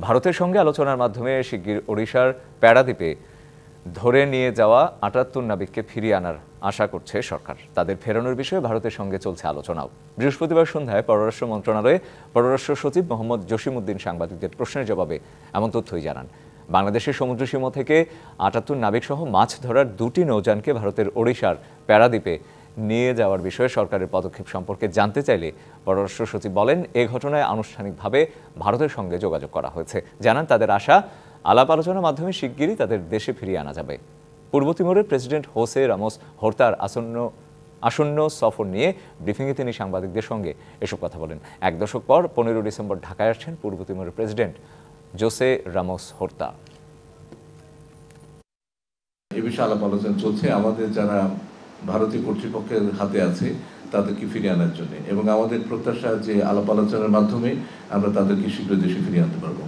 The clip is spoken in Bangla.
ভারতের সঙ্গে আলোচনার মাধ্যমে শিগগির ওড়িশার প্যারাদ্বীপে ধরে নিয়ে যাওয়া ৭৮ নাবিককে ফিরিয়ে আনার আশা করছে সরকার। তাদের ফেরানোর বিষয়ে ভারতের সঙ্গে চলছে আলোচনাও। বৃহস্পতিবার সন্ধ্যায় পররাষ্ট্র মন্ত্রণালয়ে পররাষ্ট্র সচিব মোহাম্মদ জসিমউদ্দিন সাংবাদিকদের প্রশ্নের জবাবে এমন তথ্যই জানান। বাংলাদেশের সমুদ্রসীমা থেকে ৭৮ নাবিকসহ মাছ ধরার ২টি নৌযানকে ভারতের ওড়িশার প্যারাদ্বীপে নিয়ে যাওয়ার বিষয়ে সরকারের পদক্ষেপ সম্পর্কে জানতে চাইলে পররাষ্ট্র সচিব বলেন, এ ঘটনায় আনুষ্ঠানিকভাবে ভারতের সঙ্গে যোগাযোগ করা হয়েছে। জানান তাদের আশা আলাপ আলোচনার মাধ্যমে শিগগিরই তাদের দেশে ফিরিয়ে আনা যাবে। পূর্ব তিমুরের প্রেসিডেন্ট হোসে রামোস হোর্তার আসন্ন সফর নিয়ে ব্রিফিংয়ে তিনি সাংবাদিকদের সঙ্গে এসব কথা বলেন। এক দশক পর ১৫ ডিসেম্বর ঢাকায় আসছেন পূর্ব তিমুরের প্রেসিডেন্ট জোসে রামোস হোর্তা। এ বিষয়ে আলাপ আলোচনা চলছে। আমাদের যারা ভারতীয় কর্তৃপক্ষের হাতে আছে তাদেরকে ফিরিয়ে আনার জন্য, এবং আমাদের প্রত্যাশা যে আলাপ আলোচনার মাধ্যমে আমরা তাদেরকে শীঘ্র দেশে ফিরিয়ে আনতে পারবো।